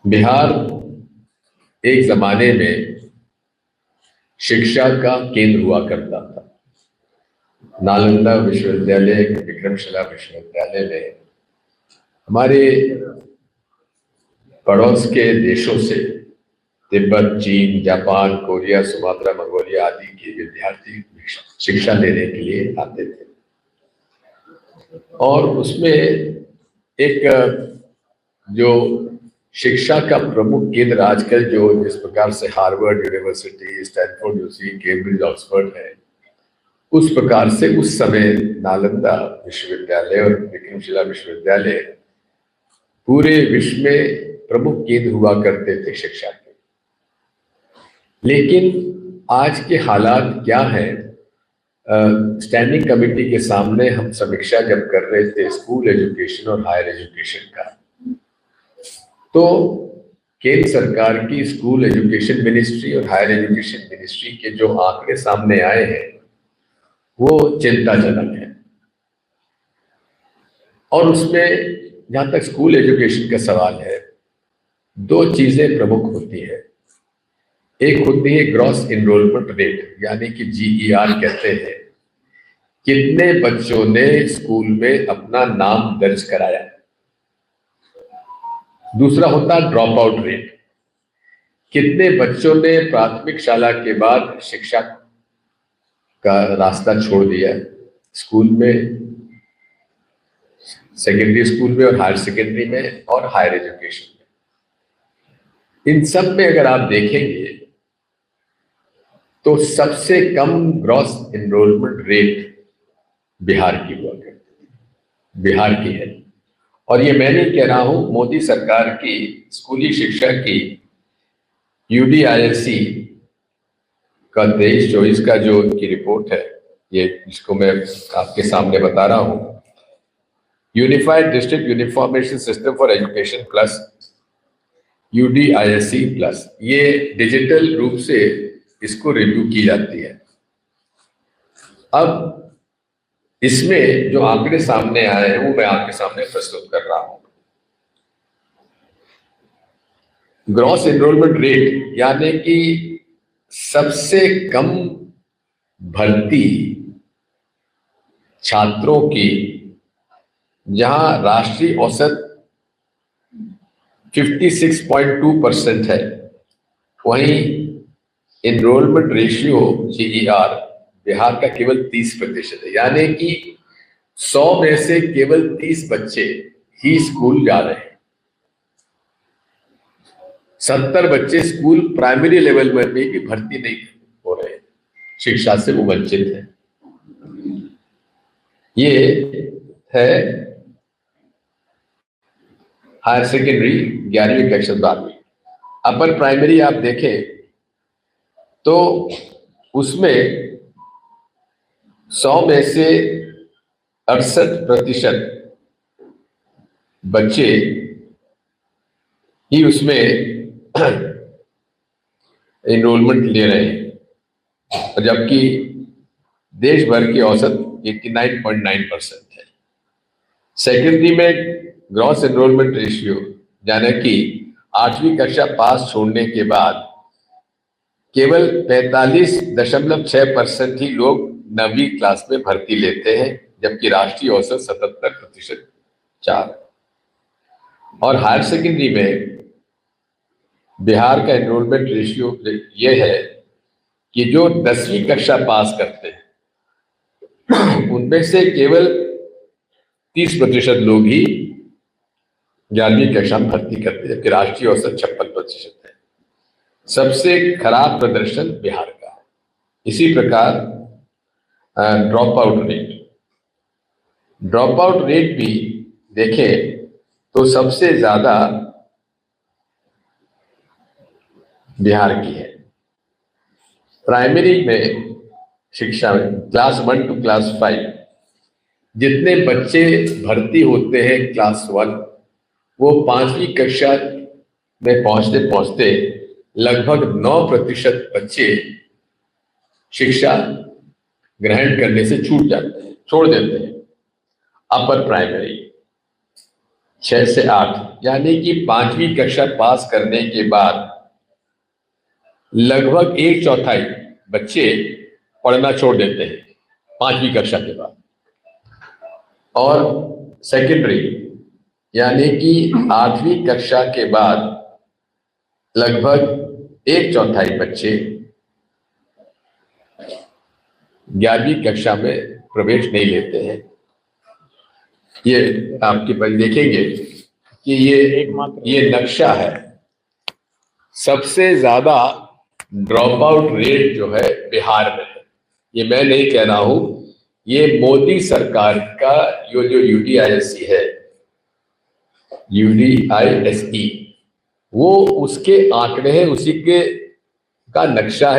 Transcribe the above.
बिहार एक जमाने में शिक्षा का केंद्र हुआ करता था। नालंदा विश्वविद्यालय, विक्रमशिला विश्वविद्यालय में हमारे पड़ोस के देशों से तिब्बत, चीन, जापान, कोरिया, सुमात्रा, मंगोलिया आदि के विद्यार्थी शिक्षा लेने के लिए आते थे। और उसमें एक जो शिक्षा का प्रमुख केंद्र आजकल जो जिस प्रकार से Harvard university, Stanford university, Cambridge, Oxford है, उस प्रकार से उस समय नालंदा विश्वविद्यालय और विक्रमशिला विश्वविद्यालय पूरे विश्व में प्रमुख केंद्र हुआ करते थे शिक्षा के। लेकिन आज के हालात क्या है? स्टैंडिंग कमेटी के सामने हम समीक्षा जब कर रहे थे स्कूल एजुकेशन और हायर एजुकेशन का, तो केंद्र सरकार की स्कूल एजुकेशन मिनिस्ट्री और हायर एजुकेशन मिनिस्ट्री के जो आंकड़े सामने आए हैं वो चिंताजनक है। और उसमें जहां तक स्कूल एजुकेशन का सवाल है, दो चीजें प्रमुख होती है। एक होती है ग्रॉस इनरोलमेंट रेट, यानी कि GER कहते हैं, कितने बच्चों ने स्कूल में अपना नाम दर्ज कराया। दूसरा होता है ड्रॉप आउट रेट, कितने बच्चों ने प्राथमिक शाला के बाद शिक्षा का रास्ता छोड़ दिया, स्कूल में, सेकेंडरी स्कूल में और हायर सेकेंडरी में और हायर एजुकेशन में। इन सब में अगर आप देखेंगे तो सबसे कम ग्रॉस एनरोलमेंट रेट बिहार की हुआ करती है, बिहार की है। और ये मैं नहीं कह रहा हूं, मोदी सरकार की स्कूली शिक्षा की UDISC का 23-24 का जो उनकी रिपोर्ट है, ये इसको मैं आपके सामने बता रहा हूं। Unified district uniformation system for education plus, UDISC plus, ये डिजिटल रूप से इसको रिव्यू की जाती है। अब इसमें जो आंकड़े सामने आए हैं वो मैं आपके सामने प्रस्तुत कर रहा हूं। ग्रॉस एनरोलमेंट रेट यानी कि सबसे कम भर्ती छात्रों की, जहां राष्ट्रीय औसत 56.2% है, वहीं एनरोलमेंट रेशियो GER बिहार का केवल 30% है। यानी कि 100 में से केवल 30 बच्चे ही स्कूल जा रहे हैं। 70 बच्चे स्कूल प्राइमरी लेवल में भी भर्ती नहीं हो रहे, शिक्षा से वो वंचित है। ये है हायर सेकेंडरी 11वीं कक्षा 12वीं। अपर प्राइमरी आप देखें तो उसमें 100 में से 68% बच्चे ही उसमें एनरोलमेंट ले रहे हैं, जबकि देश भर की औसत 89.9% है। सेकेंडरी में ग्रॉस एनरोलमेंट रेशियो यानी कि 8वीं कक्षा पास छोड़ने के बाद केवल 45.6% ही लोग 9वीं क्लास में भर्ती लेते हैं, जबकि राष्ट्रीय औसत 77.4। और हायर सेकेंडरी में बिहार का एनरोलमेंट रेशियो ये है कि जो 10वीं कक्षा पास करते हैं उनमें से केवल 30% लोग ही 11वीं कक्षा में भर्ती करते हैं, जबकि राष्ट्रीय औसत 56% है। सबसे खराब प्रदर्शन बिहार का। इसी प्रकार ड्रॉप आउट रेट भी देखें तो सबसे ज्यादा बिहार की है। प्राइमरी में शिक्षा में क्लास 1 to क्लास 5 जितने बच्चे भर्ती होते हैं क्लास 1, वो 5वीं कक्षा में पहुंचते पहुंचते लगभग 9% बच्चे शिक्षा ग्रहण करने से छूट जाते हैं, छोड़ देते हैं। अपर प्राइमरी 6 से 8 यानी कि 5वीं कक्षा पास करने के बाद लगभग 1/4 बच्चे पढ़ना छोड़ देते हैं 5वीं कक्षा के बाद। और सेकेंडरी यानी कि 8वीं कक्षा के बाद लगभग 1/4 बच्चे 11वीं कक्षा में प्रवेश नहीं लेते हैं। ये आपके पास देखेंगे कि ये नक्शा है। सबसे ज्यादा ड्रॉप आउट रेट जो है बिहार में है। ये मैं नहीं कह रहा हूं, ये मोदी सरकार का जो यूडीआईएसई है, यूडीआईएसई, वो उसके आंकड़े हैं, उसी के का नक्शा है,